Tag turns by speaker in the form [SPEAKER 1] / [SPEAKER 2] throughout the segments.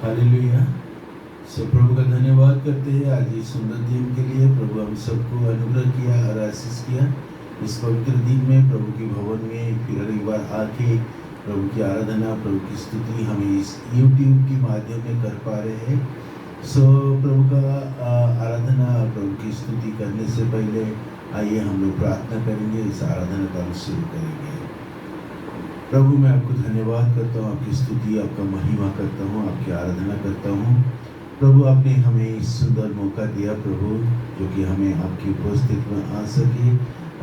[SPEAKER 1] Hallelujah. प्रभु का धन्यवाद करते हैं आज इस सुंदर दिन के लिए। प्रभु हम सबको अनुग्रह किया और आशीष किया। इस पवित्र दिन में प्रभु के भवन में फिर एक बार आके प्रभु की आराधना, प्रभु की स्तुति हम इस YouTube के माध्यम में कर पा रहे हैं। प्रभु का आराधना, प्रभु की स्तुति करने से पहले आइए हम लोग प्रार्थना करेंगे। इस आराधना का हम शुरू करेंगे। प्रभु मैं आपको धन्यवाद करता हूँ, आपकी स्तुति, आपका महिमा करता हूँ, आपकी आराधना करता हूँ। प्रभु आपने हमें इस सुंदर मौका दिया प्रभु, जो कि हमें आपकी उपस्थिति में आ सके।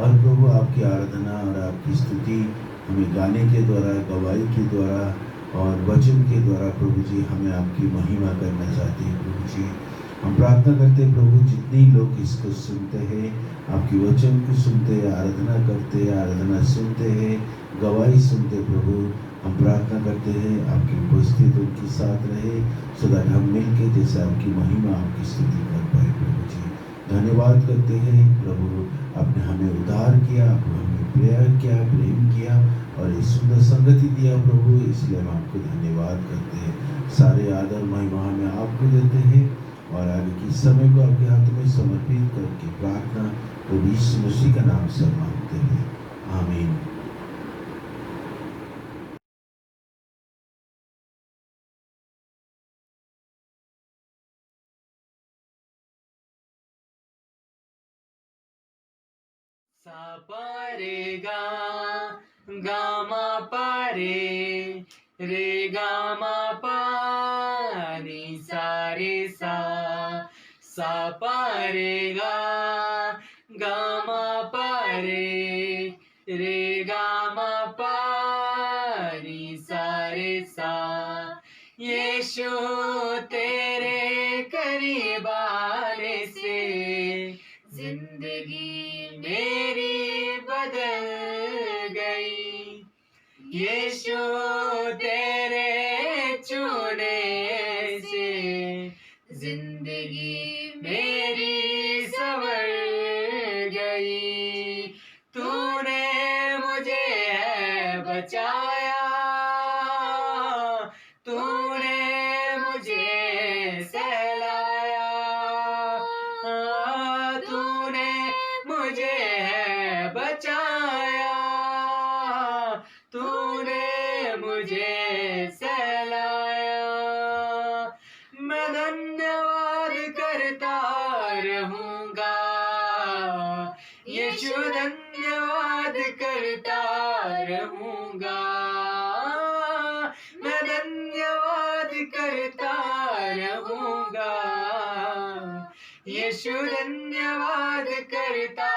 [SPEAKER 1] और प्रभु आपकी आराधना और आपकी स्तुति हमें गाने के द्वारा, गवाही के द्वारा और वचन के द्वारा प्रभु जी हमें आपकी महिमा करना चाहते हैं। प्रभु जी हम प्रार्थना करते हैं प्रभु, जितने लोग इसको सुनते हैं, आपकी वचन को सुनते हैं, आराधना करते हैं, आराधना सुनते हैं, गवाही सुनते प्रभु, हम प्रार्थना करते हैं आपकी उपस्थिति उनके साथ रहे, सो दैट हम मिलके जैसे आपकी महिमा, आपकी स्तुति कर पाए। प्रभु जी धन्यवाद करते हैं प्रभु, आपने हमें उद्धार किया, आपने हमें प्यार किया, प्रेम किया और इस सुंदर संगति दिया प्रभु, इसलिए हम आपको धन्यवाद करते हैं। सारे आदर महिमा हमें आपको देते हैं और आगे की समय को आपके हाथ में समर्पित करके प्रार्थना प्रभु यीशु मसीह का नाम से मांगते हैं, आमीन।
[SPEAKER 2] सा परे गा गा मा परे रे गा मा पा नी सा रे सा परे गा मा परे रे गा मा पा नी सा रे सा। यीशु तेरे करीब आने से जिंदगी मेरी बदल गई। यीशु तेरे छूने से जिंदगी मेरी संवर गई। तूने मुझे बचाया, तूने मुझे सहलाया, तूने मुझे बचाया, तूने मुझे सहलाया। मैं धन्यवाद करता रहूंगा, यीशु धन्यवाद करता रहूंगा। मैं धन्यवाद करता रहूंगा, यीशु धन्यवाद करता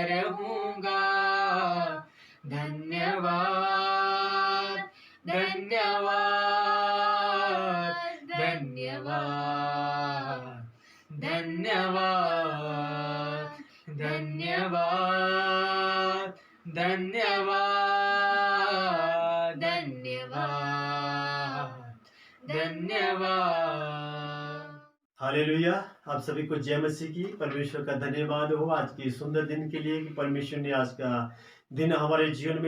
[SPEAKER 2] रहूंगा। धन्यवाद धन्यवाद धन्यवाद धन्यवाद धन्यवाद धन्यवाद धन्यवाद धन्यवाद।
[SPEAKER 3] हालेलुया। आप सभी को जय मसीह की। परमेश्वर का धन्यवाद हो आज की सुंदर दिन के लिए कि परमेश्वर ने आज का दिन हमारे जीवन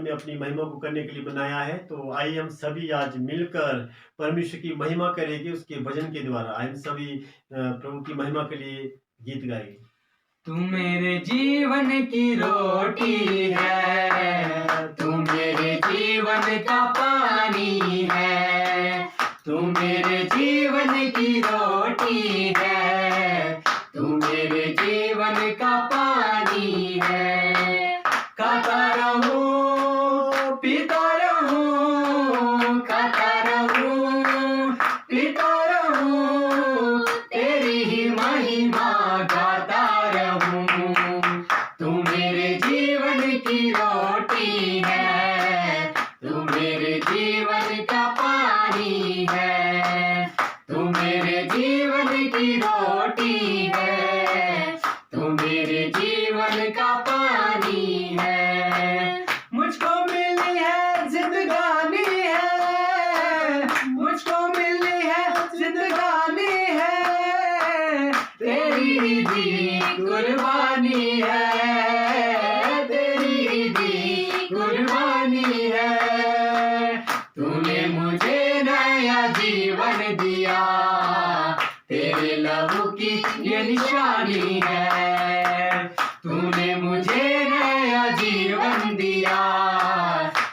[SPEAKER 3] में अपनी महिमा को करने के लिए बनाया है। तो आइए हम सभी आज मिलकर परमेश्वर की महिमा करेंगे उसके भजन के द्वारा। आइए हम सभी प्रभु की महिमा के लिए गीत गाएंगे।
[SPEAKER 2] तू मेरे जीवन की रोटी है, तू मेरे जीवन का पानी है, तू मेरे जीवन की रोटी है, तू मेरे जीवन का पानी है। खाता रहूं पीता रहूं, खाता रहूं पीता रहूं, तेरी ही महिमा गाता रहूं। तू मेरे जीवन की रोटी है, तू मेरे जीवन का पानी है, तू मेरे जीवन की रोटी है, तू मेरे जीवन का पानी है। मुझको मिली है जिंदगानी है, मुझको मिली है जिंदगानी है, तेरी दी कुर्बानी है, तेरी दी कुर्बानी है। तूने मुझे नया जीवन पानी है। तूने मुझे नया जीवन दिया,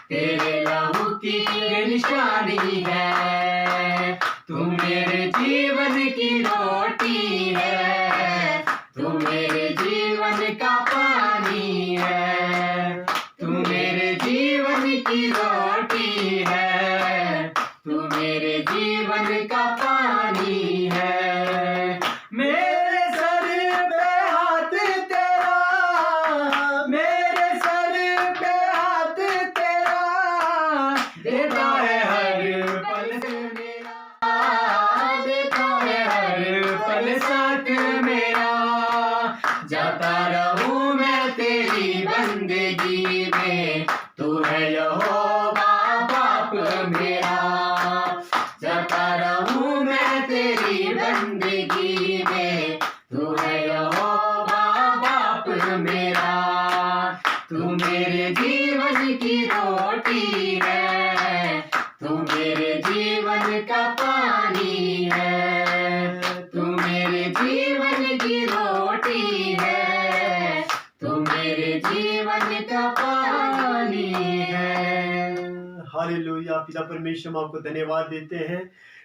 [SPEAKER 2] तेरे लहू की निशानी है। तू मेरे जीवन की रोटी है, तू मेरे जीवन का पानी है। तू मेरे जीवन की रोटी है, तू मेरे जीवन का पानी है। मेरे सर पे हाथ तेरा, मेरे सर पे हाथ तेरा, देता है हर पल मेरा, देता है हर पल साथ मेरा। जाता रहूं मैं तेरी बंदगी में, तू है यहोवा बाप मेरा। जाता रहूं मैं तेरी बंदगी में, तू है यहोवा बाप मेरा। तू मेरे जीवन की रोटी है, तू मेरे जीवन का पानी है। तू मेरे जीवन की रोटी है, तू मेरे जीवन का पानी है।
[SPEAKER 3] हालेलुया। पिता परमेश्वर हम आपको धन्यवाद देते हैं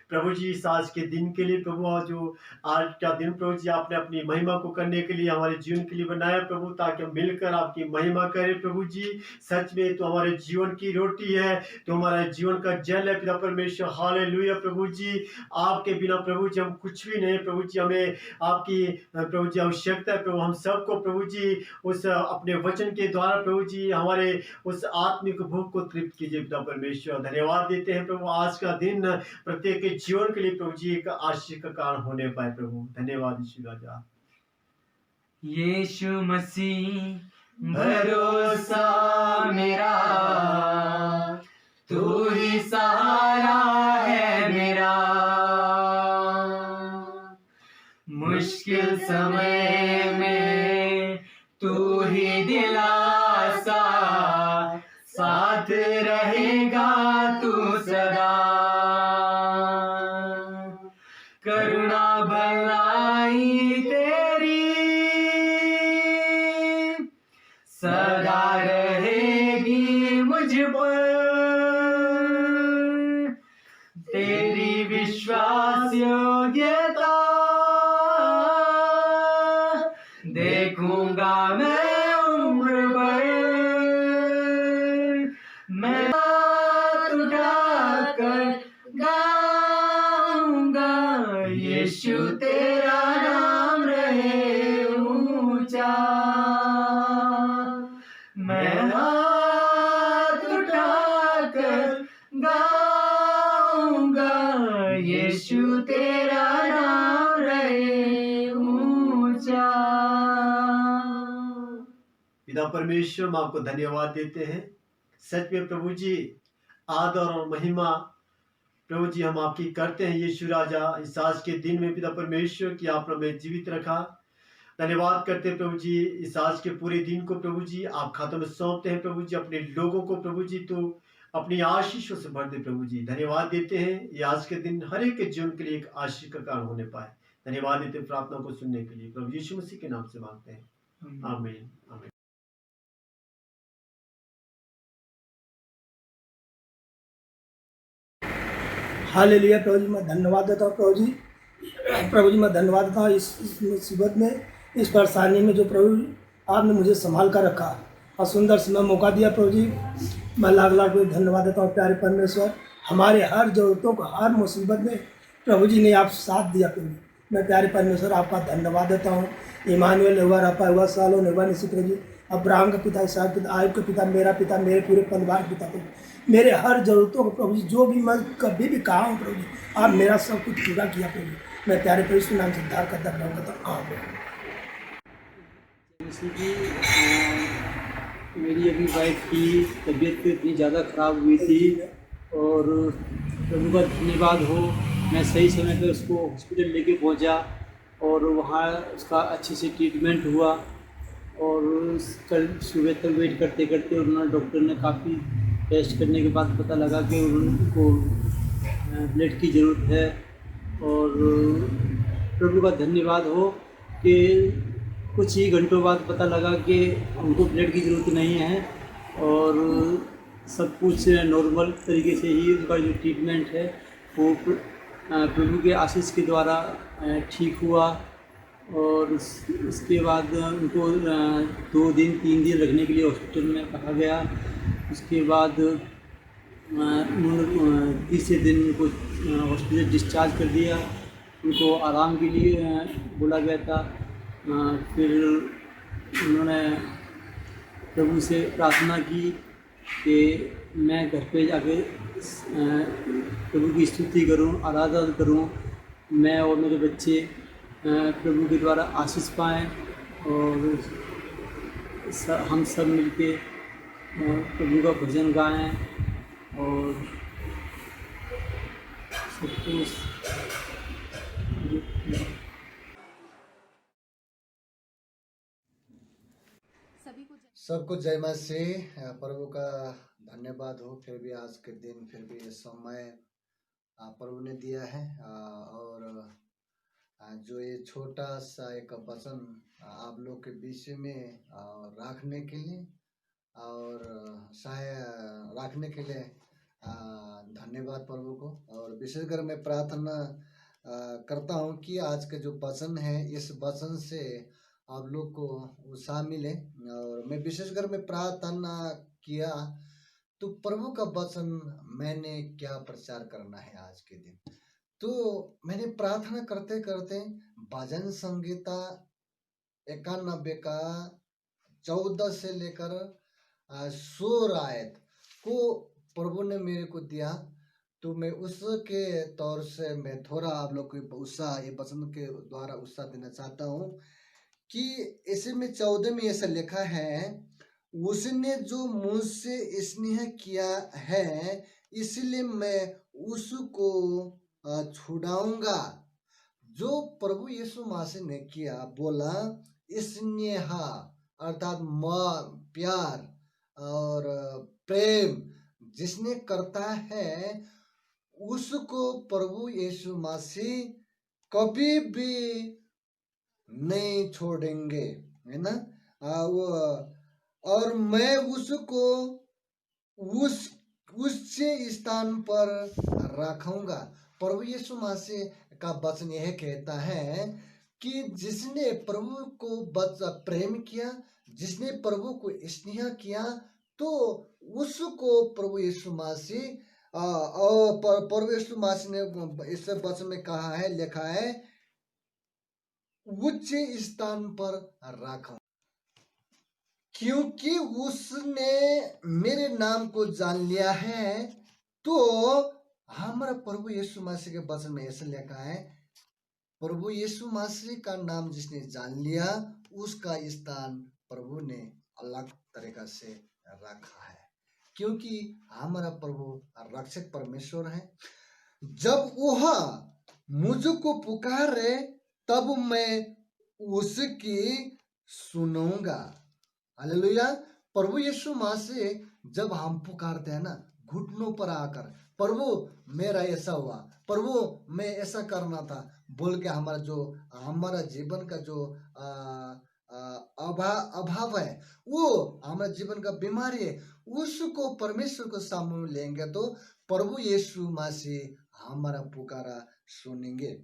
[SPEAKER 3] प्रभु जी इस आज के दिन के लिए। प्रभु आज जो आज का दिन प्रभु जी आपने अपनी महिमा को करने के लिए हमारे जीवन के लिए बनाया प्रभु, ताकि हम मिलकर आपकी महिमा करें प्रभु जी। सच में तो हमारे जीवन की रोटी है, तो हमारे जीवन का जल है पिता परमेश्वर। हालेलुया प्रभु जी। आपके बिना प्रभु जी हम कुछ भी नहीं प्रभु जी, हमें आपकी प्रभु जी आवश्यकता है प्रभु। हम सबको प्रभु जी उस अपने वचन के द्वारा प्रभु जी हमारे उस आत्मिक भूख को तृप्त कीजिए पिता परमेश्वर। धन्यवाद देते हैं प्रभु आज का दिन प्रत्येक जीवन के लिए प्रभु जी एक आशीष का कारण होने पाए प्रभु। धन्यवाद यीशु राजा।
[SPEAKER 2] यीशु मसीह भरोसा मेरा, तू ही सहारा है मेरा। मुश्किल समय में तू ही दिलासा, साथ रहेगा तू सदा। करुणा भलाई तेरी सदा रहेगी मुझ पर। तेरी विश्वास योग्यता देखूंगा मैं उम्र भर। मैं हाथ उठाकर गाऊंगा, यीशु तेरा नाम रहे ऊंचा। मैं हाथ उठाकर गाऊंगा, यीशु तेरा नाम रहे ऊंचा।
[SPEAKER 3] पिता परमेश्वर हम आपको धन्यवाद देते हैं। सच में प्रभु जी आदर और महिमा प्रभु जी हम आपकी करते हैं यीशु राजा। इस आज के दिन में पिता परमेश्वर की आपने हमें जीवित रखा। धन्यवाद करते हैं प्रभु जी इस आज के पूरे दिन को प्रभु जी आप हाथों में सौंपते हैं प्रभु जी। अपने लोगों को प्रभु जी तो अपनी आशीषों से भर दे प्रभु जी। धन्यवाद देते हैं ये आज के दिन हर एक के जीवन के लिए एक आशीष का कारण होने पाए। धन्यवाद देते हैं प्रार्थना को सुनने के लिए प्रभु यीशु मसीह के नाम से मांगते हैं, आमीन आमीन।
[SPEAKER 4] हालेलुया। प्रभु जी मैं धन्यवाद देता हूँ प्रभु जी। प्रभु जी मैं धन्यवाद देता हूँ इस मुसीबत में, इस परेशानी में जो प्रभु आपने मुझे संभाल कर रखा और सुंदर समय मौका दिया प्रभु जी। मैं लाख लाख धन्यवाद देता हूँ प्यारे परमेश्वर। हमारे हर ज़रूरतों को हर मुसीबत में प्रभु जी ने आप साथ दिया प्रभु। मैं प्यारे परमेश्वर आपका धन्यवाद देता हूँ। इमानुएल हुआ, रफा हुआ, सालों हुआ निश्चि प्रभु जी। अब्राहम का पिता, इसहाक पिता, आयुब का पिता, मेरा पिता, मेरे पूरे परिवार के पिता प्रभु। मेरे हर ज़रूरतों को प्रभु जी जो भी मैं कभी भी कहा हूँ प्रभु जी आप मेरा सब कुछ पूरा किया प्रभु। मैं प्यारे परमेश्वर नाम से उद्धार करता हूँ।
[SPEAKER 5] मेरी अभी वाइफ की तबीयत इतनी ज़्यादा ख़राब हुई थी और प्रभु का धन्यवाद हो मैं सही समय पर उसको हॉस्पिटल लेके पहुंचा और वहाँ उसका अच्छे से ट्रीटमेंट हुआ। और कल सुबह तक वेट करते करते उन्होंने डॉक्टर ने काफ़ी टेस्ट करने के बाद पता लगा कि उनको ब्लड की ज़रूरत है। और प्रभु का धन्यवाद हो कि कुछ ही घंटों बाद पता लगा कि उनको ब्लड की ज़रूरत नहीं है और सब कुछ नॉर्मल तरीके से ही उनका जो ट्रीटमेंट है वो प्रभु के आशीष के द्वारा ठीक हुआ। और उसके बाद उनको 2 दिन 3 दिन रखने के लिए हॉस्पिटल में कहा गया। उसके बाद उन्होंने तीसरे दिन उनको हॉस्पिटल डिस्चार्ज कर दिया। उनको आराम के लिए बोला गया था। फिर उन्होंने प्रभु से प्रार्थना की कि मैं घर पे जाके प्रभु की स्तुति करूं, आराधना करूं, मैं और मेरे बच्चे प्रभु के द्वारा आशीष पाएँ और हम सब मिलके प्रभु का भजन गाएं और सब कुछ।
[SPEAKER 6] सबको जय मसीह। प्रभु का धन्यवाद हो फिर भी आज के दिन फिर भी ये समय प्रभु ने दिया है और जो ये छोटा सा एक वचन आप लोग के बीच में रखने के लिए और रखने के लिए धन्यवाद प्रभु को। और विशेषकर मैं प्रार्थना करता हूँ कि आज के जो वचन है इस वचन से आप लोग को उत्साह मिले। और मैं विशेषकर मैं प्रार्थना किया तो प्रभु का वचन मैंने क्या प्रचार करना है आज के दिन। तो मैंने प्रार्थना करते करते भजन संगीता 91 का 14 से लेकर 16 आयत को प्रभु ने मेरे को दिया। तो मैं उसके तौर से मैं थोड़ा आप लोग को उत्साह ये वचन के द्वारा उत्साह देना चाहता हूँ कि इसी में 14 में ऐसा लिखा है, उसने जो मुझसे स्नेह किया है इसलिए मैं उसको छुड़ाऊंगा। जो प्रभु यीशु मसीह ने किया, बोला स्नेह अर्थात प्यार और प्रेम जिसने करता है उसको प्रभु यीशु मसीह कभी भी नहीं छोड़ेंगे, है ना। वो और मैं उसको उससे स्थान पर रखूंगा। प्रभु यीशु मसीह का वचन यह कहता है कि जिसने प्रभु को प्रेम किया, जिसने प्रभु को स्नेह किया, तो उसको प्रभु यीशु मसीह और प्रभु यीशु मसीह ने इस वचन में कहा है, लिखा है, उच्च स्थान पर रखा, क्योंकि उसने मेरे नाम को जान लिया है। तो हमारा प्रभु यीशु मसीह के वचन में ऐसा लिखा है, प्रभु यीशु मसीह का नाम जिसने जान लिया उसका स्थान प्रभु ने अलग तरीका से रखा है, क्योंकि हमारा प्रभु रक्षक परमेश्वर है। जब वह मुझको पुकारे तब मैं उसकी सुनूंगा। हालेलुया। प्रभु यीशु मसीह जब हम पुकारते हैं ना, घुटनों पर आकर, प्रभु मेरा ऐसा हुआ, प्रभु मैं ऐसा करना था बोल के हमारा जीवन का जो अभाव है, वो हमारा जीवन का बीमारी है, उसको परमेश्वर को सामने लेंगे तो प्रभु यीशु मसीह हमारा पुकारा सुनेंगे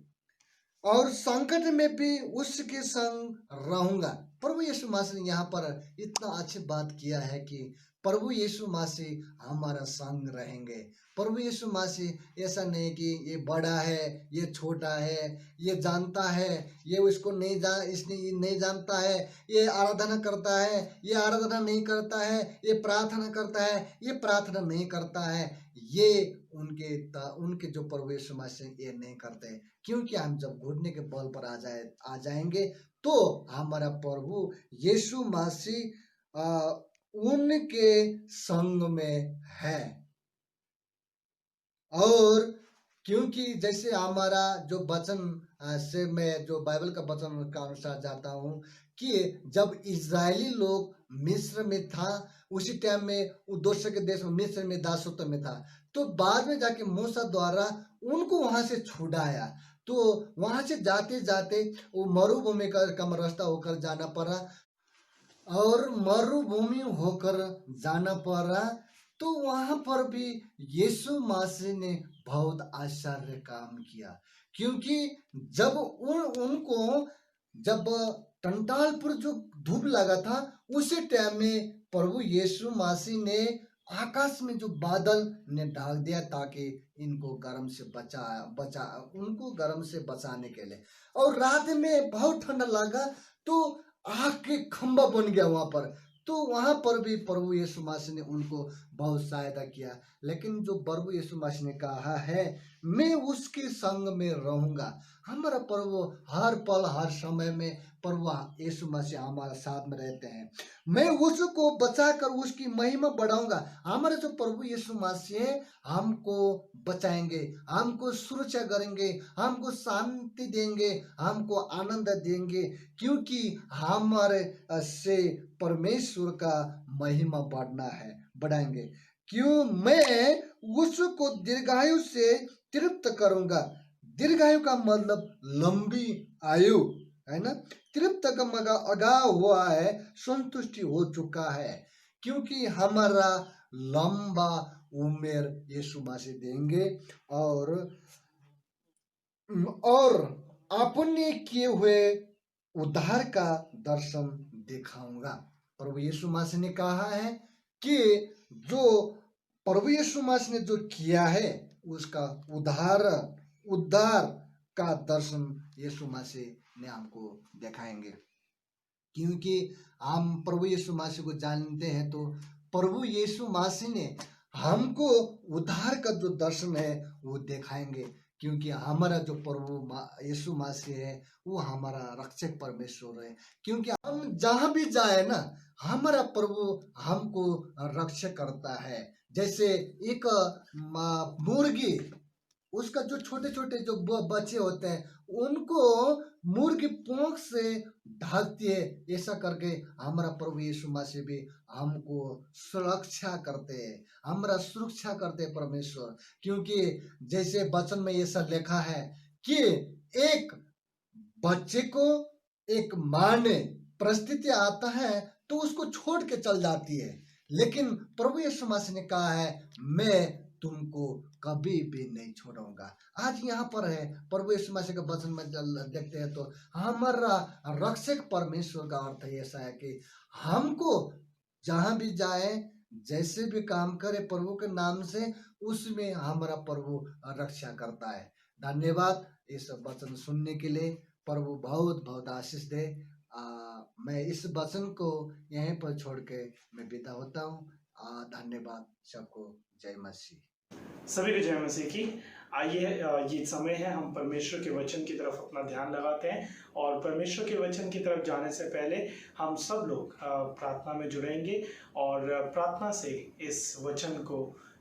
[SPEAKER 6] और संकट में भी उसके संग रहूंगा। प्रभु यीशु मसीह ने यहाँ पर इतना अच्छी बात किया है कि प्रभु यीशु मसीह हमारा संग रहेंगे। प्रभु यीशु मसीह ऐसा नहीं कि ये बड़ा है, ये छोटा है, ये जानता है, ये उसको इसने नहीं जानता है, ये आराधना करता है, ये आराधना नहीं करता है, ये प्रार्थना करता है, ये प्रार्थना नहीं करता है। ये उनके जो प्रभु यीशु मसीह ये नहीं करते, क्योंकि हम जब घुटने के बल पर आ जाएंगे तो हमारा प्रभु यीशु मसीह उनके संग में है। और क्योंकि जैसे हमारा जो वचन से मैं जो बाइबल का वचन का अनुसार जाता हूँ कि जब इजरायली लोग मिस्र में था, उसी टाइम में दूसरे के देश में मिस्र में दासत्व में था, तो बाद में जाके मूसा द्वारा उनको वहां से छुड़ाया। तो वहाँ से जाते जाते वो मरुभूमि का रास्ता होकर जाना पड़ा, और मरुभूमि होकर जाना पड़ा। तो वहाँ पर भी यीशु मसीह ने बहुत आश्चर्य काम किया, क्योंकि जब उनको जब टंटाल पर जो धूप लगा था, उसी टाइम में प्रभु यीशु मसीह ने आकाश में जो बादल ने ढाक दिया, ताकि इनको गर्म से उनको गर्म से बचाने के लिए। और रात में बहुत ठंडा लगा, तो आग के खंभा बन गया वहां पर। तो वहां पर भी प्रभु यीशु मसीह ने उनको बहुत सहायता किया। लेकिन जो प्रभु यीशु मसीह ने कहा है, मैं उसके संग में रहूंगा। हमारा प्रभु हर पल हर समय में प्रभु यीशु मसीह हमारे साथ में रहते हैं। मैं उसको बचाकर उसकी महिमा बढ़ाऊंगा। हमारे जो प्रभु यीशु मसीह हमको बचाएंगे, हमको सुरक्षा करेंगे, हमको शांति देंगे, हमको आनंद देंगे, क्योंकि हमारे से परमेश्वर का महिमा बढ़ाएंगे। क्यों? मैं उसको दीर्घायु से तृप्त करूंगा। दीर्घायु का मतलब लंबी आयु है ना। तृप्त का मतलब अगा हुआ है, संतुष्टि हो चुका है, क्योंकि हमारा लंबा उम्र यीशु मसीह देंगे। और अपने किए हुए उद्धार का दर्शन दिखाऊंगा। प्रभु यीशु मसीह ने कहा है कि जो प्रभु यीशु मसीह ने जो किया है, उसका उद्धार का दर्शन यीशु मसीह ने हमको दिखाएंगे। क्योंकि हम प्रभु यीशु मसीह को जानते हैं, तो प्रभु यीशु मसीह ने हमको उद्धार का जो दर्शन है वो दिखाएंगे। क्योंकि हमारा जो प्रभु यीशु मसीह है, वो हमारा रक्षक परमेश्वर है। क्योंकि हम जहाँ भी जाए ना, हमारा प्रभु हमको रक्षा करता है। जैसे एक मुर्गी, उसका जो छोटे छोटे जो बच्चे होते हैं, उनको मुर्गी पंख से ढकती है। ऐसा करके हमारा प्रभु यीशु मसीह भी हमको सुरक्षा करते हैं, हमारा सुरक्षा करते हैं परमेश्वर। क्योंकि जैसे वचन में ऐसा लिखा है कि एक बच्चे को एक माँ ने परिस्थिति आता है तो उसको छोड़ के चल जाती है, लेकिन प्रभु यीशु मसीह ने कहा है, मैं तुमको कभी भी नहीं छोड़ूंगा। आज यहाँ पर है प्रभु यीशु मसीह का वचन में देखते हैं, तो हमारा रक्षक परमेश्वर का अर्थ ऐसा है कि हमको जहाँ भी जाए, जैसे भी काम करे प्रभु के नाम से, उसमें हमारा प्रभु रक्षा करता है। धन्यवाद इस वचन सुनने के लिए। प्रभु बहुत बहुत आशीष दे। मैं इस वचन को यहीं पर छोड़ के मैं विदा होता हूँ। धन्यवाद सबको। जय मसीह।
[SPEAKER 2] सभी को जय मसीह की। आइए, ये समय है हम परमेश्वर के वचन की तरफ अपना ध्यान लगाते हैं। और परमेश्वर के वचन की तरफ जाने से पहले हम सब लोग प्रार्थना में जुड़ेंगे और प्रार्थना से इस वचन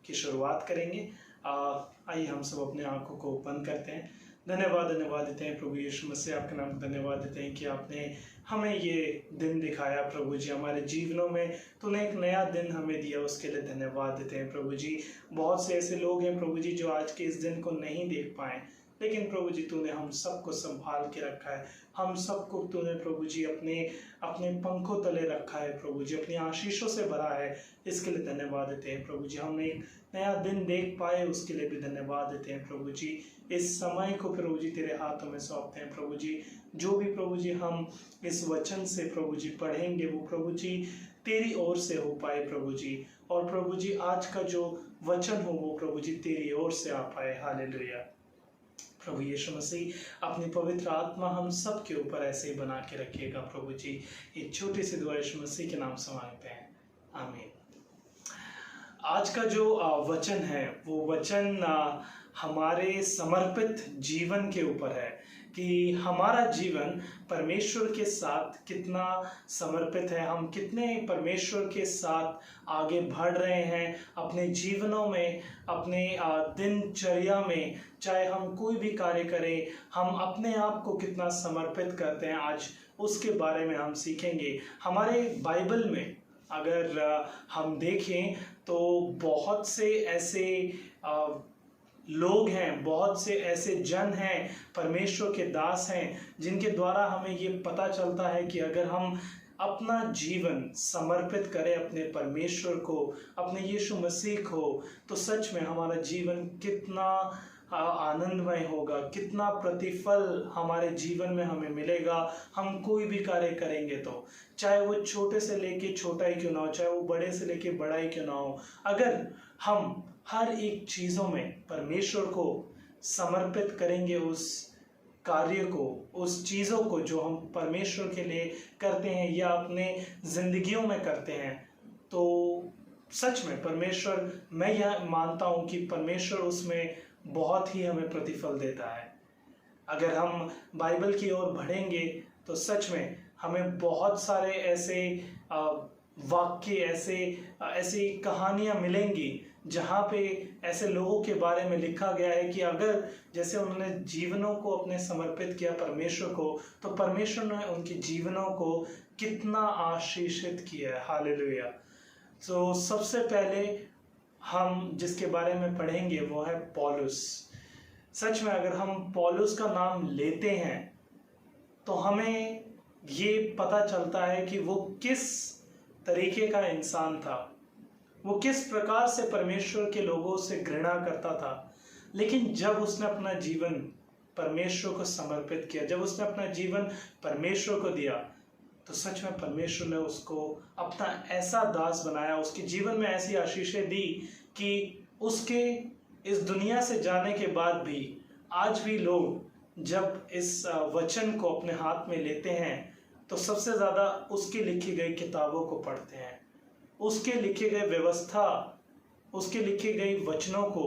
[SPEAKER 2] की शुरुआत करेंगे। आइए हम सब अपने आंखों को बंद करते हैं। धन्यवाद देते हैं प्रभु यीशु मसीह, आपके नाम धन्यवाद देते हैं कि आपने हमें ये दिन दिखाया प्रभु जी। हमारे जीवनों में तूने एक नया दिन हमें दिया, उसके लिए धन्यवाद देते हैं प्रभु जी। बहुत से ऐसे लोग हैं प्रभु जी जो आज के इस दिन को नहीं देख पाए, लेकिन प्रभु जी तूने हम सबको संभाल के रखा है। हम सबको तूने प्रभु जी अपने पंखों तले रखा है प्रभु जी, अपनी आशीषों से भरा है। इसके लिए धन्यवाद देते हैं प्रभु जी। हमने एक नया दिन देख पाए, उसके लिए भी धन्यवाद देते हैं प्रभु जी। इस समय को प्रभु जी तेरे हाथों में सौंपते हैं प्रभु जी। जो भी प्रभु जी हम इस वचन से प्रभु जी पढ़ेंगे, वो प्रभु जी तेरी ओर से हो पाए प्रभु जी। और प्रभु जी आज का जो वचन हो वो प्रभु जी तेरी ओर से आ पाए। हालेलुया। प्रभु यीशु मसीह अपनी पवित्र आत्मा हम सब के ऊपर ऐसे ही बना के रखिएगा प्रभु जी। एक छोटी सी दुआ यीशु मसीह के नाम से मांगते हैं, आमीन। आज का जो वचन है वो वचन हमारे समर्पित जीवन के ऊपर है कि हमारा जीवन परमेश्वर के साथ कितना समर्पित है, हम कितने परमेश्वर के साथ आगे बढ़ रहे हैं अपने जीवनों में, अपने दिनचर्या में। चाहे हम कोई भी कार्य करें, हम अपने आप को कितना समर्पित करते हैं, आज उसके बारे में हम सीखेंगे। हमारे बाइबल में अगर हम देखें तो बहुत से ऐसे लोग हैं, बहुत से ऐसे जन हैं, परमेश्वर के दास हैं, जिनके द्वारा हमें ये पता चलता है कि अगर हम अपना जीवन समर्पित करें अपने परमेश्वर को, अपने यीशु मसीह को, तो सच में हमारा जीवन कितना आनंदमय होगा, कितना प्रतिफल हमारे जीवन में हमें मिलेगा। हम कोई भी कार्य करेंगे तो, चाहे वो छोटे से लेके छोटा ही क्यों ना हो, चाहे वो बड़े से लेके बड़ा ही क्यों ना हो, अगर हम हर एक चीज़ों में परमेश्वर को समर्पित करेंगे, उस कार्य को, उस चीज़ों को जो हम परमेश्वर के लिए करते हैं या अपने जिंदगियों में करते हैं, तो सच में परमेश्वर, मैं यह मानता हूँ कि परमेश्वर उसमें बहुत ही हमें प्रतिफल देता है। अगर हम बाइबल की ओर बढ़ेंगे तो सच में हमें बहुत सारे ऐसे वाक्य, ऐसी कहानियाँ मिलेंगी जहाँ पे ऐसे लोगों के बारे में लिखा गया है कि अगर जैसे उन्होंने जीवनों को अपने समर्पित किया परमेश्वर को, तो परमेश्वर ने उनके जीवनों को कितना आशीषित किया है। हालेलुया। तो सबसे पहले हम जिसके बारे में पढ़ेंगे वो है पौलुस। सच में अगर हम पौलुस का नाम लेते हैं तो हमें ये पता चलता है कि वो किस तरीके का इंसान था, वो किस प्रकार से परमेश्वर के लोगों से घृणा करता था। लेकिन जब उसने अपना जीवन परमेश्वर को समर्पित किया, जब उसने अपना जीवन परमेश्वर को दिया, तो सच में परमेश्वर ने उसको अपना ऐसा दास बनाया, उसके जीवन में ऐसी आशीषें दी कि उसके इस दुनिया से जाने के बाद भी आज भी लोग जब इस वचन को अपने हाथ में लेते हैं तो सबसे ज़्यादा उसकी लिखी गई किताबों को पढ़ते हैं, उसके लिखे गए व्यवस्था, उसके लिखे गए वचनों को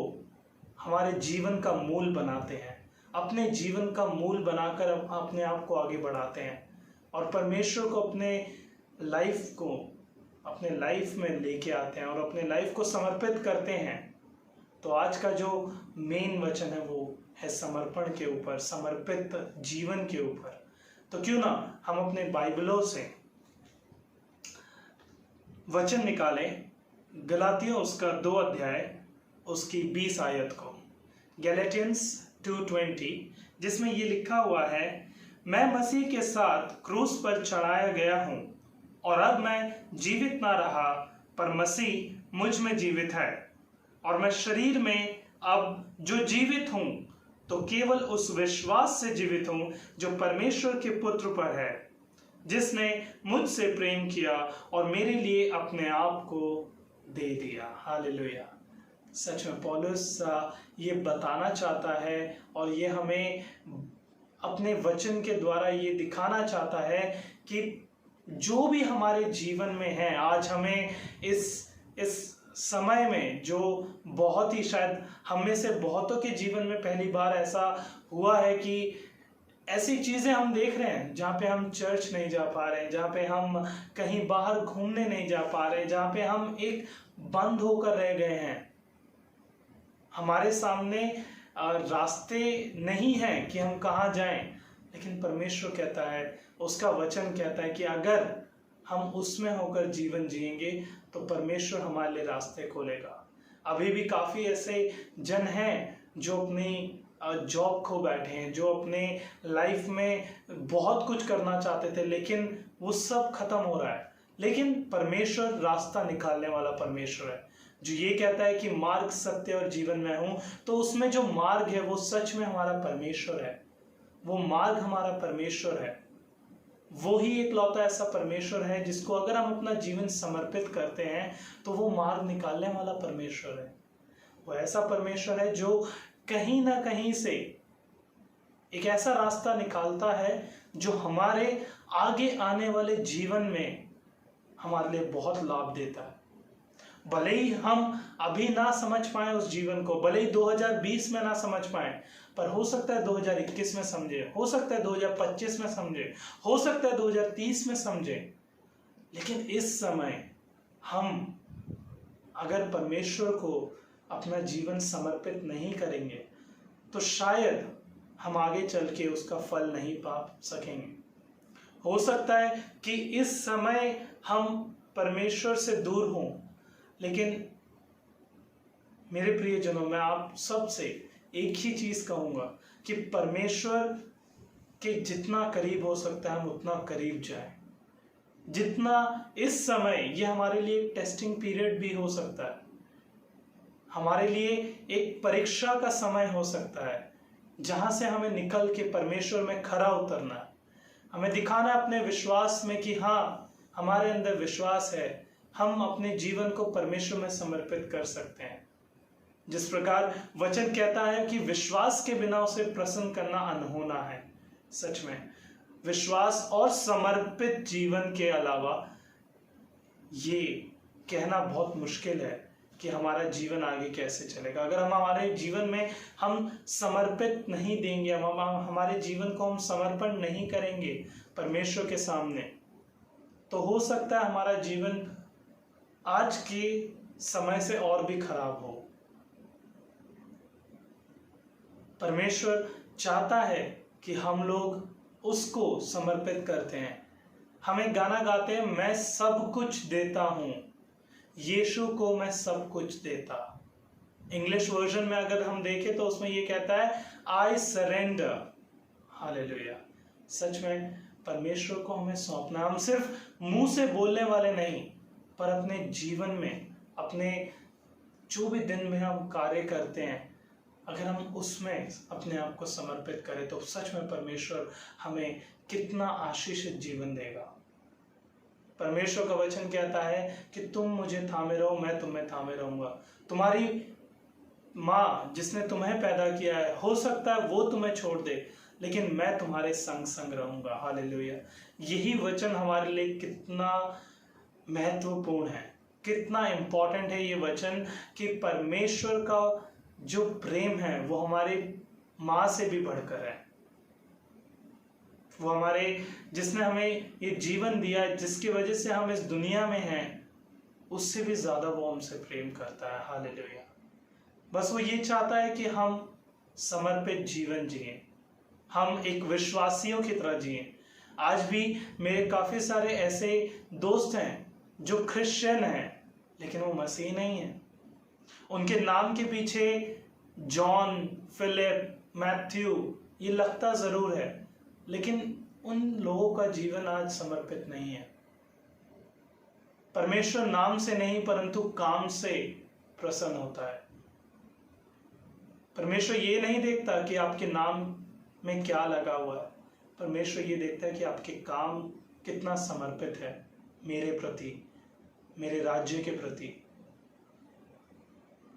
[SPEAKER 2] हमारे जीवन का मूल बनाते हैं, अपने जीवन का मूल बनाकर अपने आप को आगे बढ़ाते हैं और परमेश्वर को अपने लाइफ में लेके आते हैं और अपने लाइफ को समर्पित करते हैं। तो आज का जो मेन वचन है वो है समर्पण के ऊपर, समर्पित जीवन के ऊपर। तो क्यों ना हम अपने बाइबलों से वचन निकालें, गलातियों उसका 2 अध्याय उसकी 20 आयत को, गैलेटियंस 2:20, जिसमें ये लिखा हुआ है, मैं मसीह के साथ क्रूस पर चढ़ाया गया हूँ और अब मैं जीवित ना रहा पर मसीह मुझ में जीवित है और मैं शरीर में अब जो जीवित हूँ तो केवल उस विश्वास से जीवित हूँ जो परमेश्वर के पुत्र पर है, जिसने मुझसे प्रेम किया और मेरे लिए अपने आप को दे दिया। हालेलुया। सच में पौलुस ये बताना चाहता है और ये हमें अपने वचन के द्वारा ये दिखाना चाहता है कि जो भी हमारे जीवन में है, आज हमें इस समय में जो बहुत ही, शायद हम में से बहुतों के जीवन में पहली बार ऐसा हुआ है कि ऐसी चीज़ें हम देख रहे हैं जहाँ पे हम चर्च नहीं जा पा रहे हैं, जहाँ पे हम कहीं बाहर घूमने नहीं जा पा रहे, जहाँ पे हम एक बंद होकर रह गए हैं। हमारे सामने रास्ते नहीं हैं कि हम कहाँ जाएं, लेकिन परमेश्वर कहता है, उसका वचन कहता है कि अगर हम उसमें होकर जीवन जिएंगे तो परमेश्वर हमारे लिए रास्ते खोलेगा। अभी भी काफ़ी ऐसे जन हैं जो अपनी जॉब खो बैठे हैं, जो अपने लाइफ में बहुत कुछ करना चाहते थे लेकिन वो सब खत्म हो रहा है। लेकिन परमेश्वर रास्ता निकालने वाला परमेश्वर है, जो ये कहता है कि मार्ग, सत्य और जीवन में हूँ। तो उसमें जो मार्ग है वो सच में हमारा परमेश्वर है, वो मार्ग हमारा परमेश्वर है। वो ही एकलौता ऐसा परमेश्वर है जिसको अगर हम अपना जीवन समर्पित करते हैं तो वो मार्ग निकालने वाला परमेश्वर है। वो ऐसा परमेश्वर है जो कहीं ना कहीं से एक ऐसा रास्ता निकालता है जो हमारे आगे आने वाले जीवन में हमारे लिए बहुत लाभ देता है। भले ही हम अभी ना समझ पाए उस जीवन को, भले ही 2020 में ना समझ पाए, पर हो सकता है 2021 में समझे, हो सकता है 2025 में समझे, हो सकता है 2030 में समझे। लेकिन इस समय हम अगर परमेश्वर को अपना जीवन समर्पित नहीं करेंगे तो शायद हम आगे चल के उसका फल नहीं पा सकेंगे। हो सकता है कि इस समय हम परमेश्वर से दूर हों, लेकिन मेरे प्रियजनों, मैं आप सबसे एक ही चीज कहूंगा कि परमेश्वर के जितना करीब हो सकता है हम उतना करीब जाएं। जितना इस समय ये हमारे लिए एक टेस्टिंग पीरियड भी हो सकता है, हमारे लिए एक परीक्षा का समय हो सकता है, जहां से हमें निकल के परमेश्वर में खरा उतरना है। हमें दिखाना है अपने विश्वास में कि हाँ, हमारे अंदर विश्वास है, हम अपने जीवन को परमेश्वर में समर्पित कर सकते हैं। जिस प्रकार वचन कहता है कि विश्वास के बिना उसे प्रसन्न करना अनहोना है। सच में विश्वास और समर्पित जीवन के अलावा ये कहना बहुत मुश्किल है कि हमारा जीवन आगे कैसे चलेगा। अगर हम हमारे जीवन में हम समर्पित नहीं देंगे, हम हमारे जीवन को हम समर्पण नहीं करेंगे परमेश्वर के सामने, तो हो सकता है हमारा जीवन आज के समय से और भी खराब हो। परमेश्वर चाहता है कि हम लोग उसको समर्पित करते हैं। हमें गाना गाते हैं, मैं सब कुछ देता हूं, यीशु को मैं सब कुछ देता। इंग्लिश वर्जन में अगर हम देखें तो उसमें ये कहता है आई सरेंडर। हालेलुया। सच में परमेश्वर को हमें सौंपना। हम सिर्फ मुंह से बोलने वाले नहीं, पर अपने जीवन में, अपने जो भी दिन में हम कार्य करते हैं, अगर हम उसमें अपने आप को समर्पित करें तो सच में परमेश्वर हमें कितना आशीषित जीवन देगा। परमेश्वर का वचन कहता है कि तुम मुझे थामे रहो, मैं तुम्हें थामे रहूंगा। तुम्हारी माँ जिसने तुम्हें पैदा किया है, हो सकता है वो तुम्हें छोड़ दे, लेकिन मैं तुम्हारे संग संग रहूंगा। हालेलुया। यही वचन हमारे लिए कितना महत्वपूर्ण है, कितना इंपॉर्टेंट है ये वचन कि परमेश्वर का जो प्रेम है वो हमारे माँ से भी बढ़कर है। वो हमारे, जिसने हमें ये जीवन दिया है, जिसकी वजह से हम इस दुनिया में हैं, उससे भी ज्यादा वो हमसे प्रेम करता है। हालेलुया। बस वो ये चाहता है कि हम समर्पित जीवन जिए, हम एक विश्वासियों की तरह जिए। आज भी मेरे काफी सारे ऐसे दोस्त हैं जो क्रिश्चियन हैं, लेकिन वो मसीह नहीं है। उनके नाम के पीछे जॉन, फिलिप, मैथ्यू ये लगता जरूर है, लेकिन उन लोगों का जीवन आज समर्पित नहीं है। परमेश्वर नाम से नहीं परंतु काम से प्रसन्न होता है। परमेश्वर ये नहीं देखता कि आपके नाम में क्या लगा हुआ है, परमेश्वर ये देखता है कि आपके काम कितना समर्पित है मेरे प्रति, मेरे राज्य के प्रति।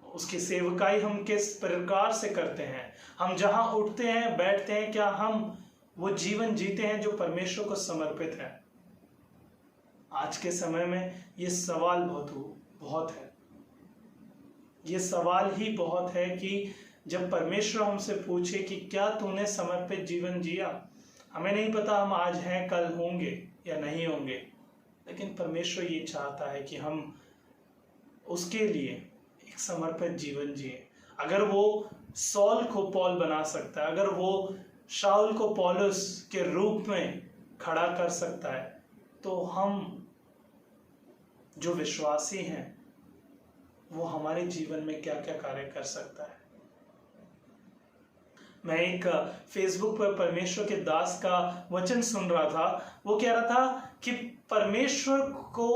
[SPEAKER 2] उसकी सेवकाई हम किस प्रकार से करते हैं, हम जहां उठते हैं बैठते हैं, क्या हम वो जीवन जीते हैं जो परमेश्वर को समर्पित है। आज के समय में ये सवाल बहुत है। ये सवाल ही बहुत है कि जब परमेश्वर हमसे पूछे कि क्या तूने समर्पित जीवन जिया। हमें नहीं पता हम आज हैं, कल होंगे या नहीं होंगे, लेकिन परमेश्वर ये चाहता है कि हम उसके लिए एक समर्पित जीवन जिए। अगर वो सौल को पौल बना सकता है, अगर वो शाऊल को पौलुस के रूप में खड़ा कर सकता है, तो हम जो विश्वासी हैं वो हमारे जीवन में क्या क्या कार्य कर सकता है। मैं एक फेसबुक पर परमेश्वर के दास का वचन सुन रहा था। वो कह रहा था कि परमेश्वर को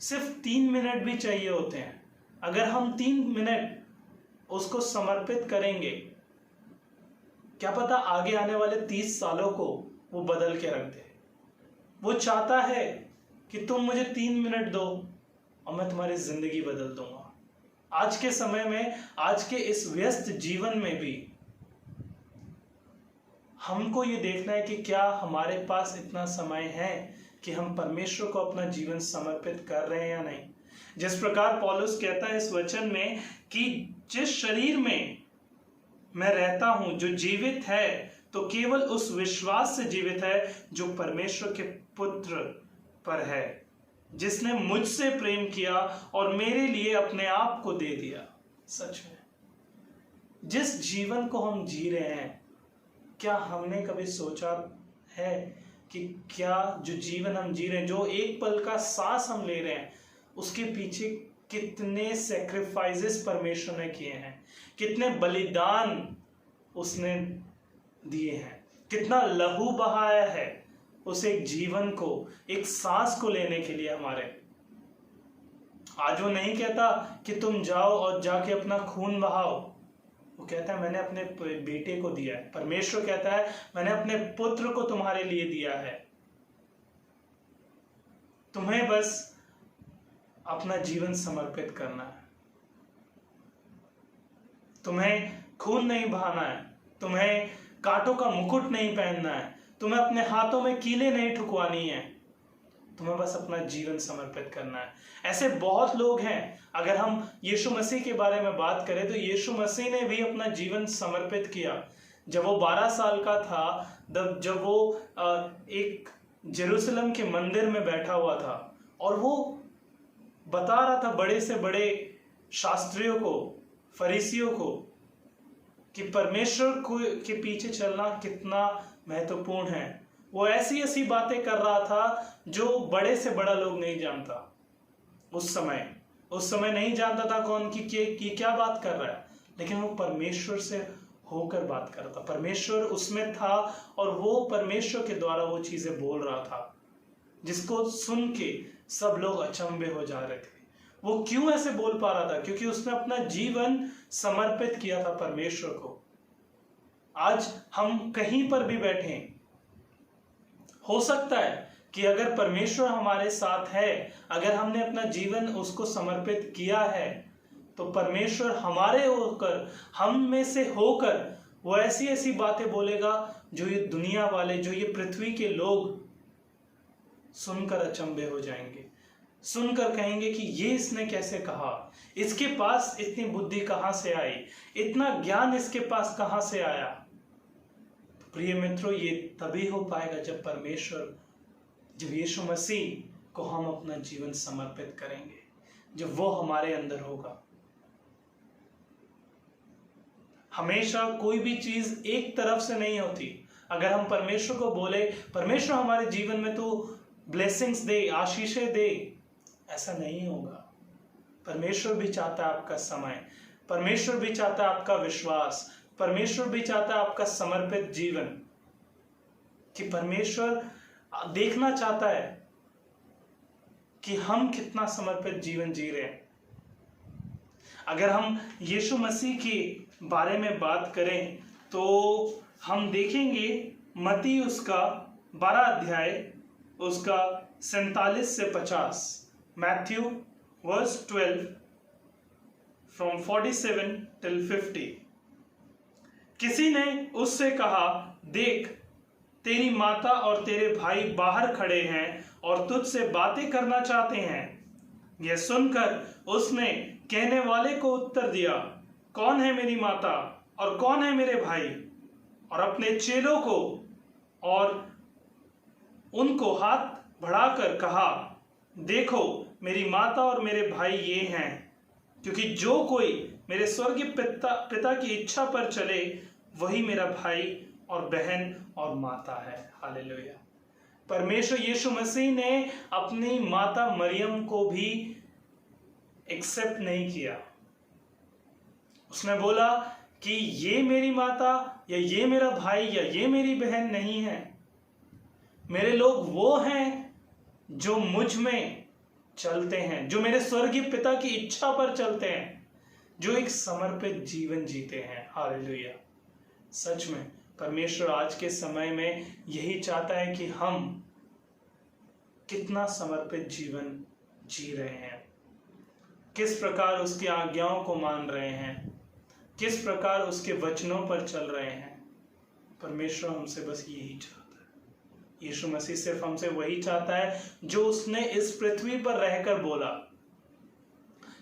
[SPEAKER 2] सिर्फ 3 मिनट भी चाहिए होते हैं। अगर हम 3 मिनट उसको समर्पित करेंगे, क्या पता आगे आने वाले 30 सालों को वो बदल के रख दे। वो चाहता है कि तुम मुझे 3 मिनट दो और मैं तुम्हारी जिंदगी बदल दूंगा। आज के समय में, आज के इस व्यस्त जीवन में भी हमको ये देखना है कि क्या हमारे पास इतना समय है कि हम परमेश्वर को अपना जीवन समर्पित कर रहे हैं या नहीं। जिस प्रकार पौलुस कहता है इस वचन में कि जिस शरीर में मैं रहता हूं, जो जीवित है, तो केवल उस विश्वास से जीवित है जो परमेश्वर के पुत्र पर है, जिसने मुझसे प्रेम किया और मेरे लिए अपने आप को दे दिया। सच में जिस जीवन को हम जी रहे हैं, क्या हमने कभी सोचा है कि क्या जो जीवन हम जी रहे हैं, जो एक पल का सांस हम ले रहे हैं, उसके पीछे कितने सैक्रिफाइसेस परमेश्वर ने किए हैं, कितने बलिदान उसने दिए हैं, कितना लहू बहाया है उस एक जीवन को, एक सांस को लेने के लिए हमारे। आज वो नहीं कहता कि तुम जाओ और जाके अपना खून बहाओ, वो कहता है मैंने अपने बेटे को दिया है। परमेश्वर कहता है मैंने अपने पुत्र को तुम्हारे लिए दिया है, तुम्हें बस अपना जीवन समर्पित करना है। तुम्हें खून नहीं बहाना है, तुम्हें कांटों का मुकुट नहीं पहनना है, तुम्हें अपने हाथों में कीलें नहीं ठुकवानी है, तुम्हें बस अपना जीवन समर्पित करना है। ऐसे बहुत लोग हैं। अगर हम यीशु मसीह के बारे में बात करें तो यीशु मसीह ने भी अपना जीवन समर्पित किया। जब वो 12 साल का था, जब वो एक जेरूशलेम के मंदिर में बैठा हुआ था और वो बता रहा था बड़े से बड़े शास्त्रियों को, फरीसियों को, कि परमेश्वर के पीछे चलना कितना महत्वपूर्ण है। वो ऐसी ऐसी बातें कर रहा था जो बड़े से बड़ा लोग नहीं जानता। उस समय नहीं जानता था कौन की क्या बात कर रहा है, लेकिन वो परमेश्वर से होकर बात कर रहा था। परमेश्वर उसमें था और वो परमेश्वर के द्वारा वो चीजें बोल रहा था, जिसको सुन के सब लोग अचंभे हो जा रहे थे। वो क्यों ऐसे बोल पा रहा था? क्योंकि उसने अपना जीवन समर्पित किया था परमेश्वर को। आज हम कहीं पर भी बैठे, हो सकता है कि अगर परमेश्वर हमारे साथ है, अगर हमने अपना जीवन उसको समर्पित किया है, तो परमेश्वर हमारे होकर, हम में से होकर वो ऐसी ऐसी बातें बोलेगा जो ये दुनिया वाले, जो ये पृथ्वी के लोग सुनकर अचंभे हो जाएंगे, सुनकर कहेंगे कि ये इसने कैसे कहा, इसके पास इतनी बुद्धि कहां से आई, इतना ज्ञान इसके पास कहां से आया। प्रिय मित्रों, ये तभी हो पाएगा जब परमेश्वर, जब यीशु मसीह को हम अपना जीवन समर्पित करेंगे, जब वो हमारे अंदर होगा। हमेशा कोई भी चीज एक तरफ से नहीं होती। अगर हम परमेश्वर को बोले परमेश्वर हमारे जीवन में तो ब्लेसिंग्स दे, आशीषें दे, ऐसा नहीं होगा। परमेश्वर भी चाहता है आपका समय, परमेश्वर भी चाहता है आपका विश्वास, परमेश्वर भी चाहता है आपका समर्पित जीवन, कि परमेश्वर देखना चाहता है कि हम कितना समर्पित जीवन जी रहे हैं। अगर हम यीशु मसीह के बारे में बात करें तो हम देखेंगे मत्ती उसका 12 अध्याय उसका 47 से 50, मैथ्यू वर्स 12 फ्रॉम 47 टिल 50। किसी ने उससे कहा, देख तेरी माता और तेरे भाई बाहर खड़े हैं और तुझसे बातें करना चाहते हैं। यह सुनकर उसने कहने वाले को उत्तर दिया, कौन है मेरी माता और कौन है मेरे भाई? और अपने चेलों को और उनको हाथ बढ़ाकर कहा, देखो मेरी माता और मेरे भाई ये हैं, क्योंकि जो कोई मेरे स्वर्गीय पिता की इच्छा पर चले वही मेरा भाई और बहन और माता है। हालेलुया। परमेश्वर यीशु मसीह ने अपनी माता मरियम को भी एक्सेप्ट नहीं किया। उसने बोला कि ये मेरी माता या ये मेरा भाई या ये मेरी बहन नहीं है। मेरे लोग वो हैं जो मुझ में चलते हैं, जो मेरे स्वर्गीय पिता की इच्छा पर चलते हैं, जो एक समर्पित जीवन जीते हैं। हालेलुया। सच में परमेश्वर आज के समय में यही चाहता है कि हम कितना समर्पित जीवन जी रहे हैं, किस प्रकार उसकी आज्ञाओं को मान रहे हैं, किस प्रकार उसके वचनों पर चल रहे हैं। परमेश्वर हमसे बस यही चाहता है। यीशु मसीह सिर्फ हमसे वही चाहता है जो उसने इस पृथ्वी पर रहकर बोला।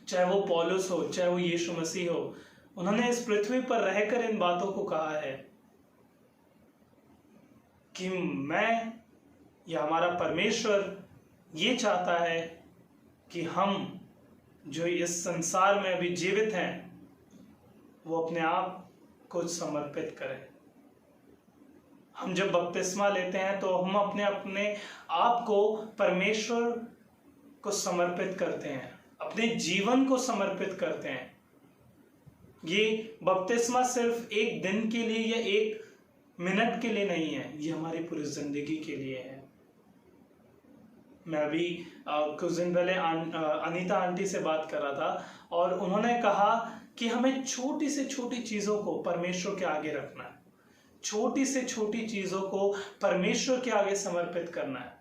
[SPEAKER 2] चाहे वो पौलुस हो, चाहे वो यीशु मसीह हो, उन्होंने इस पृथ्वी पर रहकर इन बातों को कहा है कि मैं या हमारा परमेश्वर ये चाहता है कि हम जो इस संसार में अभी जीवित हैं वो अपने आप को समर्पित करें। हम जब बपतिस्मा लेते हैं तो हम अपने आप को परमेश्वर को समर्पित करते हैं, अपने जीवन को समर्पित करते हैं। ये बपतिस्मा सिर्फ एक दिन के लिए या एक मिनट के लिए नहीं है, ये हमारी पूरी जिंदगी के लिए है। मैं अभी कुछ दिन पहले अनीता आंटी से बात कर रहा था और उन्होंने कहा कि हमें छोटी से छोटी चीजों को परमेश्वर के आगे रखना है, छोटी से छोटी चीजों को परमेश्वर के आगे समर्पित करना है।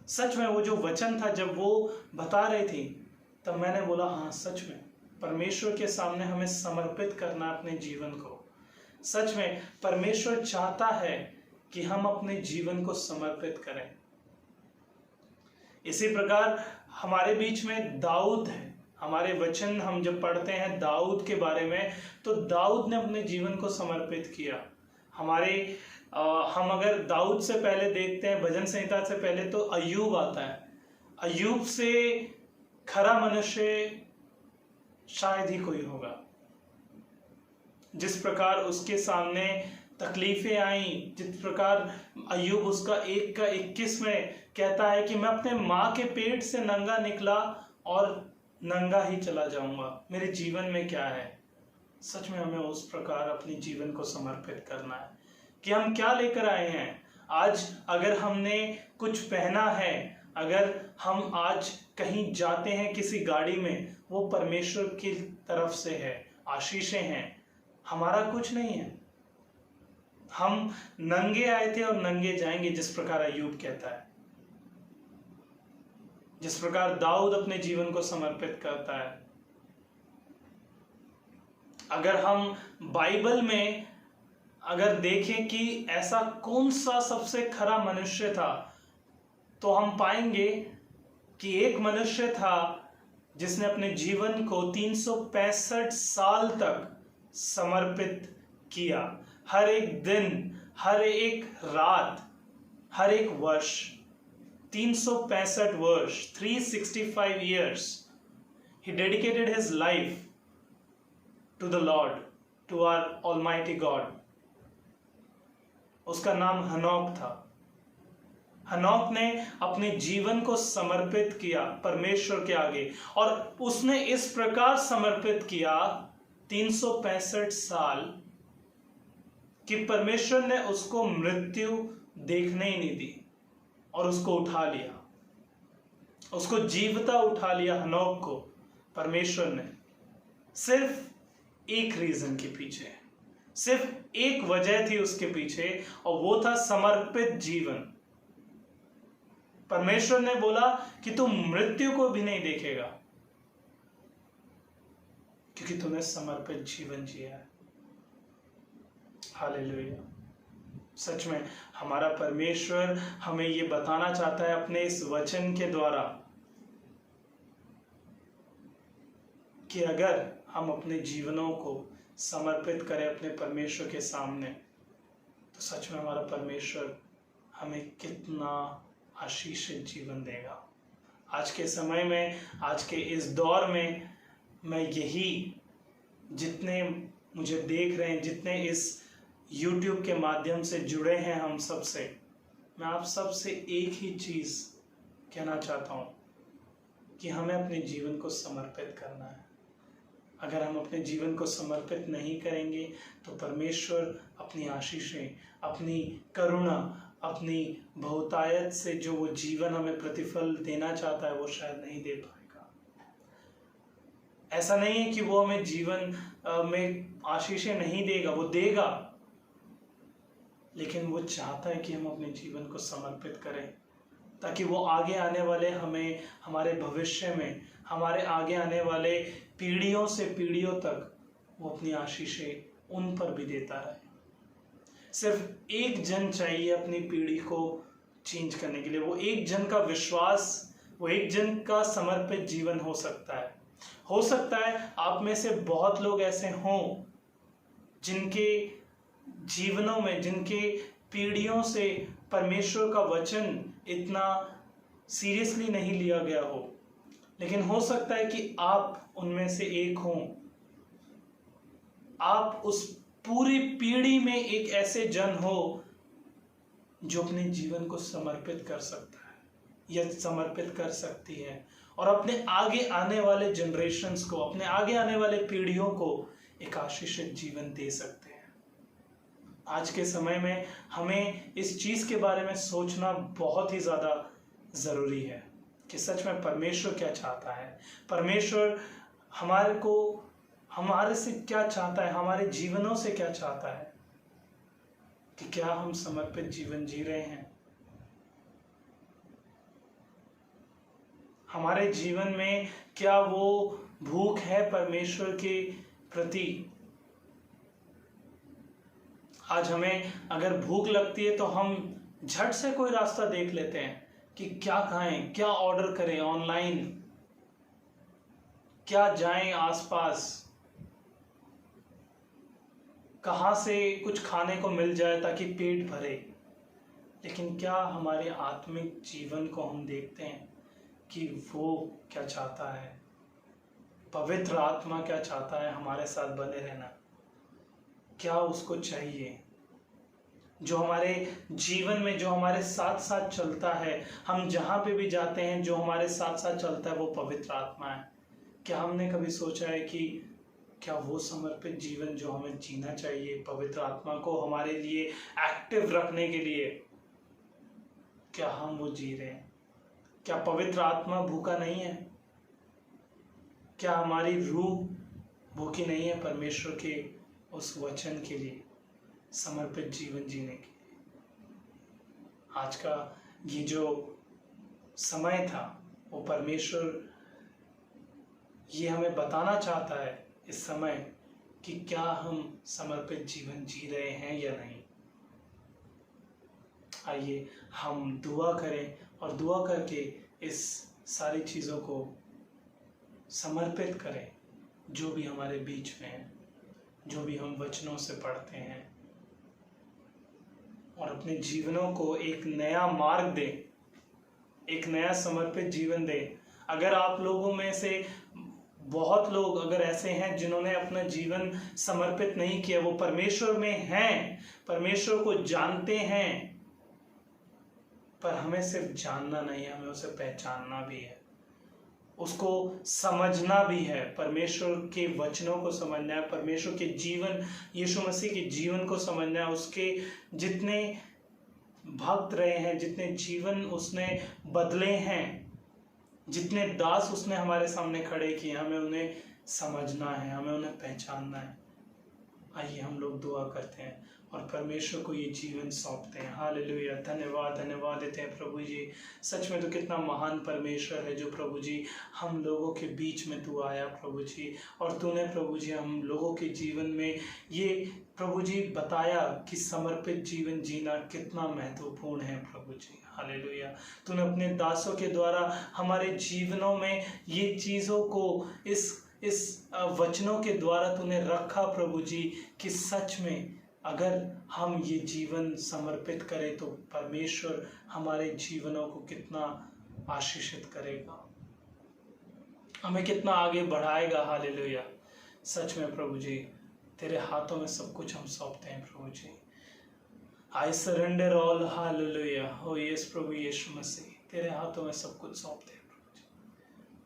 [SPEAKER 2] सच में वो जो वचन था जब वो बता रही थी तब मैंने बोला हाँ, सच में परमेश्वर के सामने हमें समर्पित करना अपने जीवन को। सच में परमेश्वर चाहता है कि हम अपने जीवन को समर्पित करें। इसी प्रकार हमारे बीच में दाऊद है। हमारे वचन हम जब पढ़ते हैं दाऊद के बारे में, तो दाऊद ने अपने जीवन को समर्पित किया। हम अगर दाऊद से पहले देखते हैं, भजन संहिता से पहले तो अय्यूब आता है। अय्यूब से खरा मनुष्य शायद ही कोई होगा। जिस प्रकार उसके सामने तकलीफें आई, जिस प्रकार अय्यूब उसका 1 का 21 में कहता है कि मैं अपने माँ के पेट से नंगा निकला और नंगा ही चला जाऊंगा, मेरे जीवन में क्या है। सच में हमें उस प्रकार अपने जीवन को समर्पित करना है कि हम क्या लेकर आए हैं। आज अगर हमने कुछ पहना है, अगर हम आज कहीं जाते हैं किसी गाड़ी में, वो परमेश्वर की तरफ से है, आशीषें हैं, हमारा कुछ नहीं है। हम नंगे आए थे और नंगे जाएंगे, जिस प्रकार अय्यूब कहता है, जिस प्रकार दाऊद अपने जीवन को समर्पित करता है। अगर हम बाइबल में अगर देखें कि ऐसा कौन सा सबसे खरा मनुष्य था, तो हम पाएंगे कि एक मनुष्य था जिसने अपने जीवन को 365 साल तक समर्पित किया। हर एक दिन, हर एक रात, हर एक वर्ष, 365 वर्ष, 365 years, he dedicated his life to the Lord, to our Almighty God. उसका नाम हनोक था। हनोक ने अपने जीवन को समर्पित किया परमेश्वर के आगे, और उसने इस प्रकार समर्पित किया 365 साल कि परमेश्वर ने उसको मृत्यु देखने ही नहीं दी और उसको उठा लिया, उसको जीवता उठा लिया हनोक को परमेश्वर ने। सिर्फ एक रीजन के पीछे, सिर्फ एक वजह थी उसके पीछे, और वो था समर्पित जीवन। परमेश्वर ने बोला कि तू मृत्यु को भी नहीं देखेगा क्योंकि तूने समर्पित जीवन जिया है। हालेलुया। सच में हमारा परमेश्वर हमें ये बताना चाहता है अपने इस वचन के द्वारा कि अगर हम अपने जीवनों को समर्पित करें अपने परमेश्वर के सामने, तो सच में हमारा परमेश्वर हमें कितना आशीषित जीवन देगा। आज के समय में, आज के इस दौर में, मैं यही, जितने मुझे देख रहे हैं, जितने इस YouTube के माध्यम से जुड़े हैं हम सब से, मैं आप सब से एक ही चीज़ कहना चाहता हूँ कि हमें अपने जीवन को समर्पित करना है। अगर हम अपने जीवन को समर्पित नहीं करेंगे तो परमेश्वर अपनी आशीषें, अपनी करुणा, अपनी बहुतायत से जो वो जीवन हमें प्रतिफल देना चाहता है वो शायद नहीं दे पाएगा। ऐसा नहीं है कि वो हमें जीवन में आशीषें नहीं देगा, वो देगा, लेकिन वो चाहता है कि हम अपने जीवन को समर्पित करें ताकि वो आगे आने वाले हमें, हमारे भविष्य में, हमारे आगे आने वाले पीढ़ियों से पीढ़ियों तक वो अपनी आशीषें उन पर भी देता रहे। सिर्फ एक जन चाहिए अपनी पीढ़ी को चेंज करने के लिए। वो एक जन का विश्वास, वो एक जन का समर्पित जीवन हो सकता है। हो सकता है आप में से बहुत लोग ऐसे हों जिनके जीवनों में, जिनके पीढ़ियों से परमेश्वर का वचन इतना सीरियसली नहीं लिया गया हो, लेकिन हो सकता है कि आप उनमें से एक हों। आप उस पूरी पीढ़ी में एक ऐसे जन हो जो अपने जीवन को समर्पित कर सकता है। यह समर्पित कर सकती है और अपने आगे आने वाले जनरेशन्स को, अपने आगे आने वाले पीढ़ियों को एक आशीषित जीवन दे सकते हैं। आज के समय में हमें इस चीज़ के बारे में सोचना बहुत ही ज़्यादा ज़रूरी है कि सच में परमेश्वर क्या चाहता है, परमेश्वर हमारे से क्या चाहता है, हमारे जीवनों से क्या चाहता है, कि क्या हम समर्पित जीवन जी रहे हैं। हमारे जीवन में क्या वो भूख है परमेश्वर के प्रति। आज हमें अगर भूख लगती है तो हम झट से कोई रास्ता देख लेते हैं कि क्या खाएं, क्या ऑर्डर करें ऑनलाइन, क्या जाएं आसपास, कहाँ से कुछ खाने को मिल जाए ताकि पेट भरे। लेकिन क्या हमारे आत्मिक जीवन को हम देखते हैं कि वो क्या चाहता है, पवित्र आत्मा क्या चाहता है हमारे साथ बने रहना, क्या उसको चाहिए। जो हमारे जीवन में, जो हमारे साथ साथ चलता है, हम जहाँ पे भी जाते हैं जो हमारे साथ साथ चलता है वो पवित्र आत्मा है। क्या हमने कभी सोचा है कि क्या वो समर्पित जीवन जो हमें जीना चाहिए पवित्र आत्मा को हमारे लिए एक्टिव रखने के लिए, क्या हम वो जी रहे हैं? क्या पवित्र आत्मा भूखा नहीं है? क्या हमारी रूह भूखी नहीं है परमेश्वर के उस वचन के लिए, समर्पित जीवन जीने के लिए? आज का ये जो समय था वो परमेश्वर ये हमें बताना चाहता है इस समय कि क्या हम समर्पित जीवन जी रहे हैं या नहीं। आइए हम दुआ करें और दुआ करके इस सारी चीज़ों को समर्पित करें जो भी हमारे बीच में है, जो भी हम वचनों से पढ़ते हैं, और अपने जीवनों को एक नया मार्ग दें, एक नया समर्पित जीवन दें। अगर आप लोगों में से बहुत लोग अगर ऐसे हैं जिन्होंने अपना जीवन समर्पित नहीं किया, वो परमेश्वर में हैं, परमेश्वर को जानते हैं, पर हमें सिर्फ जानना नहीं है, हमें उसे पहचानना भी है, उसको समझना भी है, परमेश्वर के वचनों को समझना है, परमेश्वर के जीवन, यीशु मसीह के जीवन को समझना है, उसके जितने भक्त रहे हैं, जितने जीवन उसने बदले हैं, जितने दास उसने हमारे सामने खड़े किए, हमें उन्हें समझना है, हमें उन्हें पहचानना है। आइए हम लोग दुआ करते हैं और परमेश्वर को ये जीवन सौंपते हैं। हालेलुया, धन्यवाद धन्यवाद देते हैं प्रभु जी। सच में तो कितना महान परमेश्वर है जो प्रभु जी हम लोगों के बीच में तू आया प्रभु जी, और तूने प्रभु जी हम लोगों के जीवन में ये प्रभु जी बताया कि समर्पित जीवन जीना कितना महत्वपूर्ण है प्रभु जी। हालेलुया, तूने अपने दासों के द्वारा हमारे जीवनों में ये चीज़ों को इस वचनों के द्वारा तूने रखा प्रभु जी कि सच में अगर हम ये जीवन समर्पित करें तो परमेश्वर हमारे जीवनों को कितना आशीषित करेगा, हमें कितना आगे बढ़ाएगा। हालेलुया, सच में प्रभु जी तेरे हाथों में सब कुछ हम सौंपते हैं प्रभु जी। I surrender all. हालेलुया, हो यस प्रभु यीशु मसीह, तेरे हाथों में सब कुछ सौंपते हैं प्रभु जी।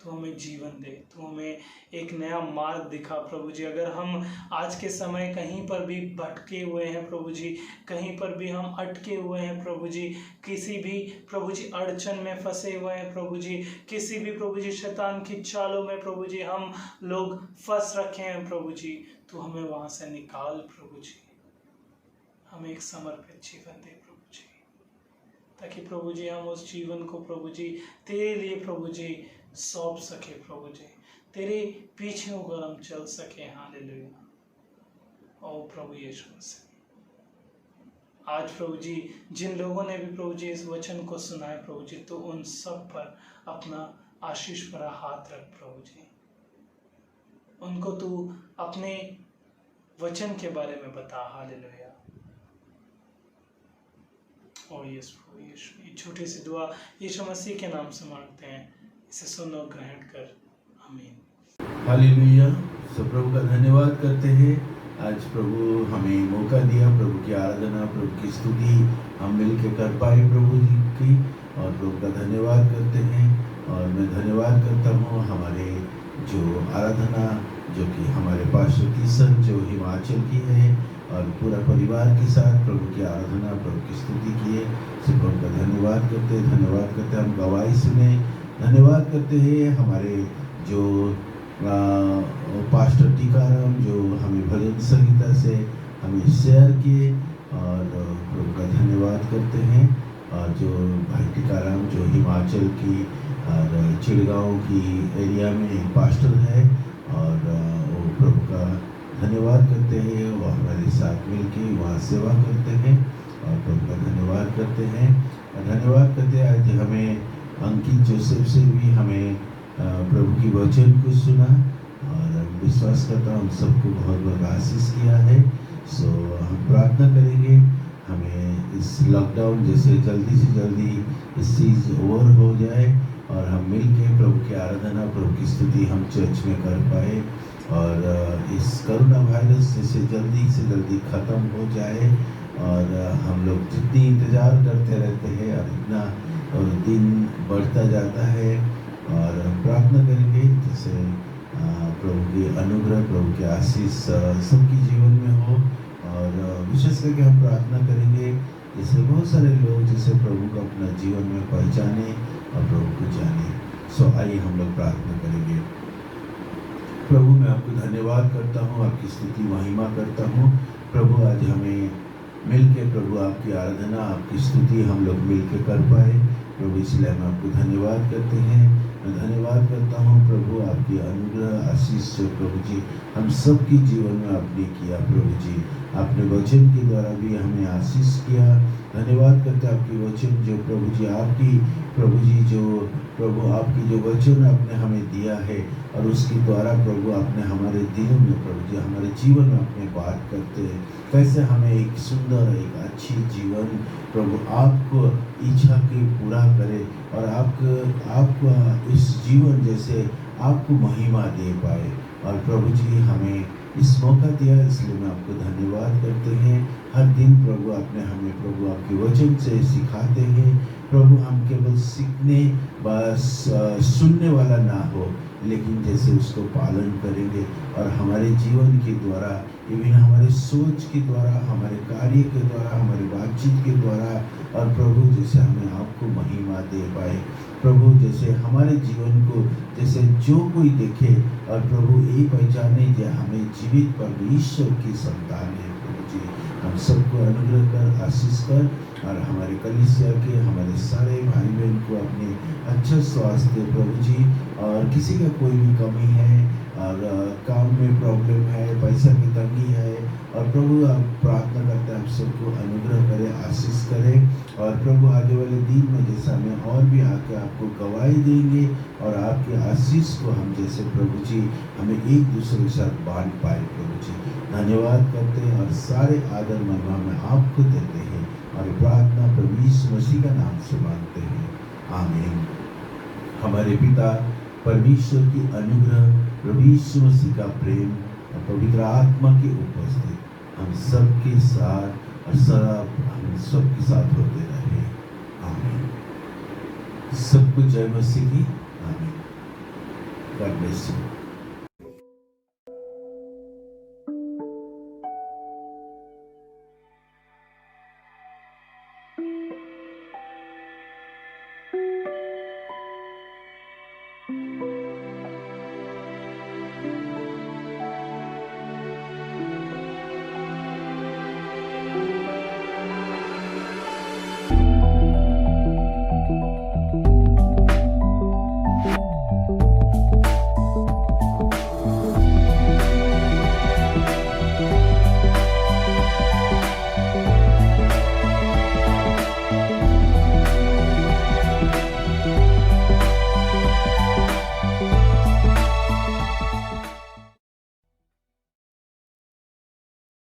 [SPEAKER 2] तू हमें जीवन दे, तू हमें एक नया मार्ग दिखा प्रभु जी। अगर हम आज के समय कहीं पर भी भटके हुए हैं प्रभु जी, कहीं पर भी हम अटके हुए हैं प्रभु जी, किसी भी प्रभु जी अड़चन में फंसे हुए हैं प्रभु जी, किसी भी प्रभु जी शैतान की चालों में प्रभु जी हम लोग फंस रखे हैं प्रभु जी, तू हमें वहाँ से निकाल प्रभु जी। हमें एक समर्पित जीवन दे प्रभु जी, ताकि प्रभु जी हम उस जीवन को प्रभु जी तेरे लिए प्रभु जी सौंप सके प्रभु जी, तेरे पीछे होकर हम चल सके। हालेलुया, ओ प्रभु यीशु मसीह, आज प्रभु जी जिन लोगों ने भी प्रभु जी इस वचन को सुना है प्रभु जी, तो उन सब पर अपना आशीष भरा हाथ रख प्रभु जी। उनको तू अपने वचन के बारे में बता। हालेलुया, ओ यीशु यीशु, ये छोटी सी दुआ यीशु मसीह के नाम से मांगते हैं, इसे सुन और ग्रहण कर, आमीन।
[SPEAKER 1] हालेलुया, सब प्रभु का धन्यवाद करते हैं। आज प्रभु हमें मौका दिया प्रभु की आराधना, प्रभु की स्तुति हम मिल के कर पाए प्रभु जी की, और प्रभु का धन्यवाद करते हैं। और मैं धन्यवाद करता हूँ हमारे जो आराधना, जो कि हमारे पास्टर किशन जो हिमाचल की है, और पूरा परिवार के साथ प्रभु की आराधना, प्रभु की स्तुति किए। सो प्रभु का धन्यवाद करते हम गवाही सुने। धन्यवाद करते हैं हमारे जो पास्टर टीकाराम जो हमें भजन संहिता से हमें शेयर किए, और प्रभु का धन्यवाद करते हैं। और जो भाई टीकाराम जो हिमाचल की और चिड़गांव की एरिया में एक पास्टर है, और वो प्रभु का धन्यवाद करते हैं। वो हमारे साथ मिलकर वहाँ सेवा करते हैं, और प्रभु का धन्यवाद करते हैं। और धन्यवाद करते हैं आज हमें अंकित जोसेफ से भी हमें प्रभु की वचन को सुना, और विश्वास करता हूँ हम सबको बहुत बहुत आशीष किया है। सो हम प्रार्थना करेंगे हमें इस लॉकडाउन जैसे जल्दी से जल्दी इस चीज़ ओवर हो जाए, और हम मिल के प्रभु की आराधना, प्रभु की स्तुति हम चर्च में कर पाए, और इस कोरोना वायरस जैसे जल्दी से जल्दी ख़त्म हो जाए। और हम लोग जितनी इंतज़ार करते रहते हैं और इतना और दिन बढ़ता जाता है, और प्रार्थना करेंगे जैसे प्रभु की अनुग्रह, प्रभु की आशीष सबके जीवन में हो। और विशेष करके हम प्रार्थना करेंगे जैसे बहुत सारे लोग जैसे प्रभु को अपना जीवन में पहचाने और प्रभु को जाने। सो आइए हम लोग प्रार्थना करेंगे। प्रभु मैं आपको धन्यवाद करता हूँ, आपकी स्तुति महिमा करता हूँ। प्रभु आज हमें मिल के प्रभु आपकी आराधना, आपकी स्तुति हम लोग मिल के कर पाए प्रभु, इसलिए हम आपको धन्यवाद करते हैं। मैं धन्यवाद करता हूँ प्रभु आपकी अनुग्रह आशीष से प्रभु जी हम सब के जीवन में आपने किया प्रभु जी, आपने वचन के द्वारा भी हमें आशीष किया। धन्यवाद करते हैं आपकी वचन जो प्रभु जी आपकी प्रभु जी जो प्रभु आपकी जो वचन आपने हमें दिया है, और उसके द्वारा प्रभु आपने हमारे दिलों में प्रभु जी हमारे जीवन में अपने बात करते हैं, कैसे हमें एक सुंदर एक अच्छी जीवन प्रभु आपको इच्छा के पूरा करे, और आपको इस जीवन जैसे आपको महिमा दे पाए। और प्रभु जी हमें इस मौका दिया, इसलिए मैं आपको धन्यवाद करते हैं। हर दिन प्रभु आपने हमें प्रभु आपके वचन से सिखाते हैं प्रभु, हम केवल सीखने बस सुनने वाला ना हो, लेकिन जैसे उसको पालन करेंगे, और हमारे जीवन के द्वारा, इवन हमारे सोच के द्वारा, हमारे कार्य के द्वारा, हमारे बातचीत के द्वारा, और प्रभु जैसे हमें आपको महिमा दे पाए प्रभु, जैसे हमारे जीवन को जैसे जो कोई देखे और प्रभु ये पहचाने जो हमें जीवित परमेश्वर की संतान है प्रभु जी, हम सबको अनुग्रह कर आशीष कर, और हमारे कलीसिया के हमारे सारे भाई बहन को अपने अच्छा स्वास्थ्य दे प्रभु जी। और किसी का कोई भी कमी है और काम में प्रॉब्लम है, पैसा की तंगी है, और प्रभु आप प्रार्थना करते हैं आप सबको अनुग्रह करें, आशीष करें। और प्रभु आगे वाले दिन में जैसा हमें और भी आके आपको गवाही देंगे, और आपके आशीष को हम जैसे प्रभु जी हमें एक दूसरे के साथ बांट पाए प्रभु जी। धन्यवाद करते हैं और सारे आदर महिमा में आपको देते हैं, और प्रार्थना प्रभु यीशु मसीह का नाम से मांगते हैं, आमीन। हमारे पिता परमेश्वर की अनुग्रह, प्रभु यीशु मसीह का प्रेम और पवित्र आत्मा की उपस्थिति हम सबके साथ और सदा हम सबके साथ होते रहे, आमीन। सबको जय मसीह की, आमीन। God bless you.